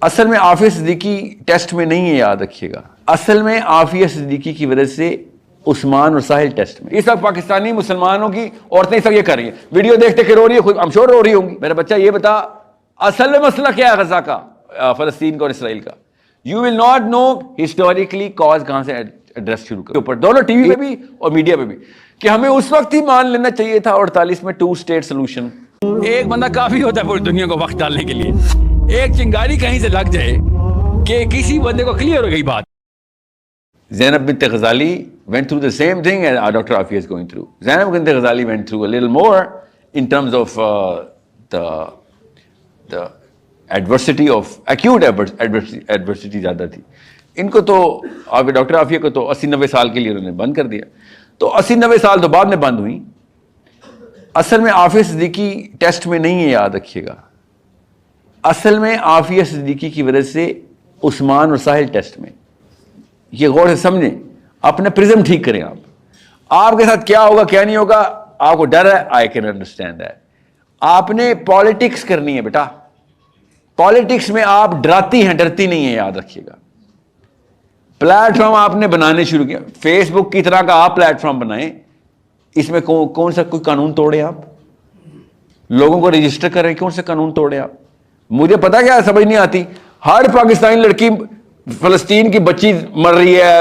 اصل میں عافیہ صدیقی ٹیسٹ میں نہیں ہے، یاد رکھیے گا. اصل میں عافیہ صدیقی کی وجہ سے عثمان اور ساحل ٹیسٹ میں. اس وقت پاکستانی مسلمانوں کی عورتیں اس وقت یہ کر رہی ہیں، ویڈیو دیکھتے کہ رو رہی ہے، خود ہم شور رو رہی ہوں گی. میرا بچہ یہ بتا اصل میں مسئلہ کیا ہے غزہ کا، فلسطین کا اور اسرائیل کا. You will not know historically cause کہاں سے ایڈریس شروع کرو اوپر دونوں ٹی وی پہ بھی اور میڈیا پہ بھی، کہ ہمیں اس وقت ہی مان لینا چاہیے تھا 48 میں 2 اسٹیٹ سولوشن. ایک بندہ کافی ہوتا ہے پوری دنیا کو وقت ڈالنے کے لیے. ایک چنگاری کہیں سے لگ جائے کہ کسی بندے کو کلیئر ہو گئی بات. Zainab bint Ghazali went through the same thing as Dr. Afia is going through. Zainab bint Ghazali went through a little more in terms of the adversity of acute adversity زیادہ تھی. ان کو تو doctor Aafia کو تو 80-90 سال کے لیے انہوں نے بند کر دیا، تو 80-90 سال تو بعد میں بند ہوئی. اصل میں عافیہ صدیقی ٹیسٹ میں نہیں ہے، یاد رکھیے گا. اصل میں عافیہ صدیقی کی وجہ سے عثمان اور ساحل ٹیسٹ میں. یہ غور سے سمجھیں، اپنا پرزم ٹھیک کریں. آپ کے ساتھ کیا ہوگا کیا نہیں ہوگا آپ کو ڈر ہے، آئی کین انڈرسٹینڈ دیٹ. آپ نے پالیٹکس کرنی ہے بیٹا، پالیٹکس میں آپ ڈراتی ہیں، ڈرتی نہیں ہیں، یاد رکھیے گا. پلیٹ فارم آپ نے بنانے شروع کیا، فیس بک کی طرح کا آپ پلیٹ فارم بنائیں. اس میں کون سا کوئی قانون توڑے، آپ لوگوں کو رجسٹر کریں، کون سا قانون توڑے آپ. مجھے پتا کیا سمجھ نہیں آتی، ہر پاکستانی لڑکی فلسطین کی بچی مر رہی ہے،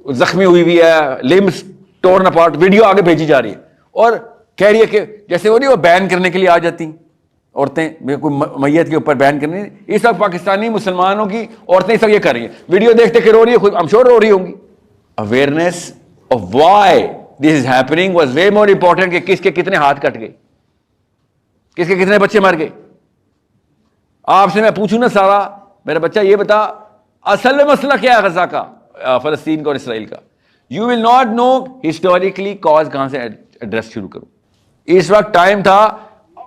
زخمی ہوئی ہوئی ہے، لمبس ٹورن اپارٹ، ویڈیو آگے بھیجی جا رہی ہے اور کہہ رہی ہے کہ جیسے وہ نہیں وہ بین کرنے کے لیے آ جاتی عورتیں، کوئی میت کے اوپر بین کرنے. اس وقت پاکستانی مسلمانوں کی عورتیں اس وقت یہ کر رہی ہیں، ویڈیو دیکھتے کہ رو رہی ہے، خود ہم شور رو رہی ہوں گی. Awareness of why this is happening was way more important کہ کس کے کتنے ہاتھ کٹ گئے، کس کے کتنے بچے مر گئے. آپ سے میں پوچھوں نا سارا، میرا بچہ یہ بتا اصل میں مسئلہ کیا ہے غزہ کا، فلسطین کا اور اسرائیل کا. You will not know historically cause کہاں سے ایڈریس شروع کرو. اس وقت ٹائم تھا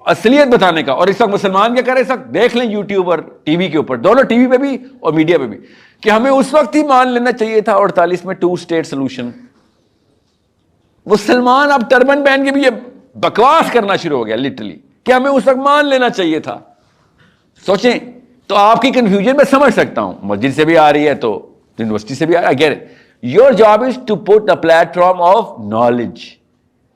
اصلیت بتانے کا. اور اس وقت مسلمان کیا کرے، اس وقت دیکھ لیں یوٹیوب اور ٹی وی کے اوپر، دونوں ٹی وی پہ بھی اور میڈیا پہ بھی، کہ ہمیں اس وقت ہی مان لینا چاہیے تھا 48 میں 2 اسٹیٹ سولوشن. مسلمان اب ٹربن پہن کے بھی یہ بکواس کرنا شروع ہو گیا لٹرلی، کہ ہمیں اس وقت مان لینا چاہیے تھا. سوچیں تو آپ کی کنفیوژن میں سمجھ سکتا ہوں، مسجد سے بھی آ رہی ہے تو یونیورسٹی سے بھی آ رہی ہے. Your job is to put a platform of knowledge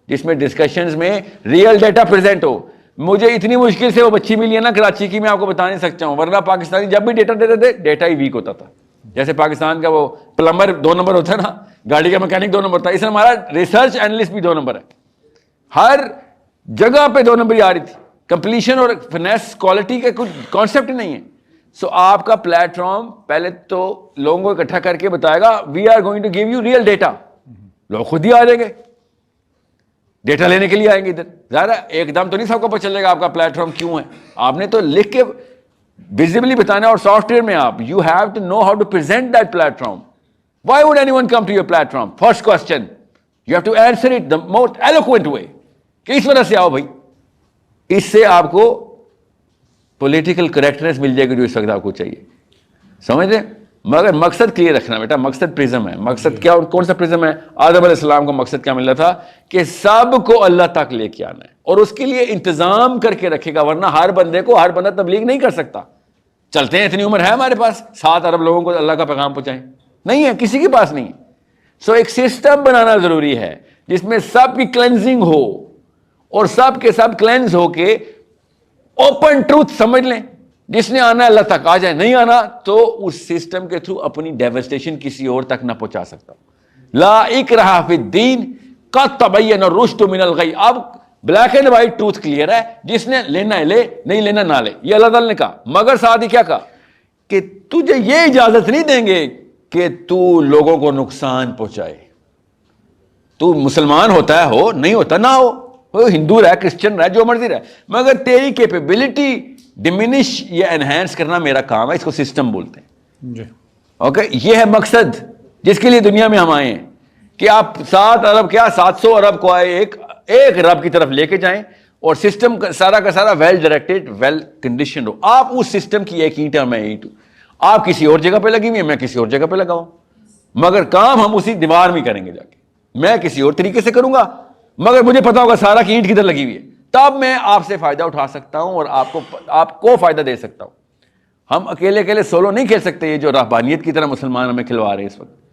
جس میں ڈسکشنز میں ریئل ڈیٹا پریزنٹ ہو. مجھے اتنی مشکل سے وہ بچی ملی ہے نا کراچی کی، میں آپ کو بتا نہیں سکتا ہوں، ورنہ پاکستانی جب بھی ڈیٹا دیتے تھے ڈیٹا ہی ویک ہوتا تھا. جیسے پاکستان کا وہ پلمبر 2 نمبر ہوتا ہے نا، گاڑی کا میکینک 2 نمبر تھا، اس میں ہمارا ریسرچ اینالسٹ بھی 2 نمبر ہے. ہر جگہ پہ 2 نمبر ہی آ رہی تھی. کمپلیشن اور فنیس کوالٹی کا کوئی کانسیپٹ ہی نہیں ہے. سو آپ کا پلیٹ فارم پہلے تو لوگوں کو اکٹھا کر کے بتائے گا we are going to give you real data. لوگ خود ہی آ جائیں گے، ڈیٹا لینے کے لیے آئیں گے ادھر. ظاہر ہے ایک دم تو نہیں سب کو پتہ چلے گا آپ کا پلیٹ فارم کیوں ہے. آپ نے تو لکھ کے ویزیبلی بتانا. اور سافٹ ویئر میں آپ you have to know how to present that platform. Why would anyone come to your platform? First question you have to answer it the most eloquent way, کہ اس وجہ سے آؤ بھائی. اس سے آپ کو پولیٹیکل کریکٹنس مل جائے گی جو اس وقت آپ کو چاہیے، سمجھ رہے. مگر مقصد کلیئر رکھنا بیٹا، مقصد پرزم ہے. مقصد کیا، کون سا پرزم ہے؟ آدم علیہ السلام کو مقصد کیا ملا تھا؟ کہ سب کو اللہ تک لے کے آنا ہے، اور اس کے لیے انتظام کر کے رکھے گا. ورنہ ہر بندے کو ہر بندہ تبلیغ نہیں کر سکتا. چلتے ہیں اتنی عمر ہے ہمارے پاس 7 ارب لوگوں کو اللہ کا پیغام پہنچائیں؟ نہیں ہے، کسی کے پاس نہیں ہے. سو ایک سسٹم بنانا ضروری ہے جس میں سب کی کلینزنگ ہو، اور سب کے سب کلینز ہو کے اوپن ٹروتھ سمجھ لیں. جس نے آنا اللہ تک آ جائے، نہیں آنا تو اس سسٹم کے تھرو اپنی ڈیوسٹیشن کسی اور تک نہ پہنچا سکتا. لا اکراہ فی الدین قد تبین الرشد من الغی. اب black and white truth clear ہے، جس نے لینا ہے لے، نہیں لینا نہ لے. یہ اللہ تعالیٰ نے کہا. مگر ساتھ ہی کیا کہا کہ تجھے یہ اجازت نہیں دیں گے کہ تو لوگوں کو نقصان پہنچائے. تو مسلمان ہوتا ہے ہو، نہیں ہوتا نہ ہو، ہندو رہ، کرسچن رہ، جو مرضی رہ، مگر تیری کیپیبلٹی ڈیمینش یا انہینس کرنا میرا کام ہے. اس کو سسٹم بولتے ہیں جی. اوکے، یہ ہے مقصد جس کے لیے دنیا میں ہم آئے ہیں، کہ آپ 7 ارب کیا 700 ارب کو آئے ایک رب کی طرف لے کے جائیں، اور سسٹم سارا کا سارا ویل ڈائریکٹڈ، ویل کنڈیشنڈ ہو. آپ اس سسٹم کی ایک اینٹ ہے، میں اینٹ ہوں. آپ کسی اور جگہ پہ لگی ہوئی ہیں، میں کسی اور جگہ پہ لگا ہوں، مگر کام ہم اسی دیوار میں کریں گے. جا کے میں کسی اور طریقے سے کروں گا، مگر مجھے پتا ہوگا سارا کی اینٹ کدھر لگی ہوئی ہے. تب میں آپ سے فائدہ اٹھا سکتا ہوں اور آپ کو فائدہ دے سکتا ہوں. ہم اکیلے اکیلے سولو نہیں کھیل سکتے، یہ جو رہبانیت کی طرح مسلمان ہمیں کھلوا رہے ہیں اس وقت.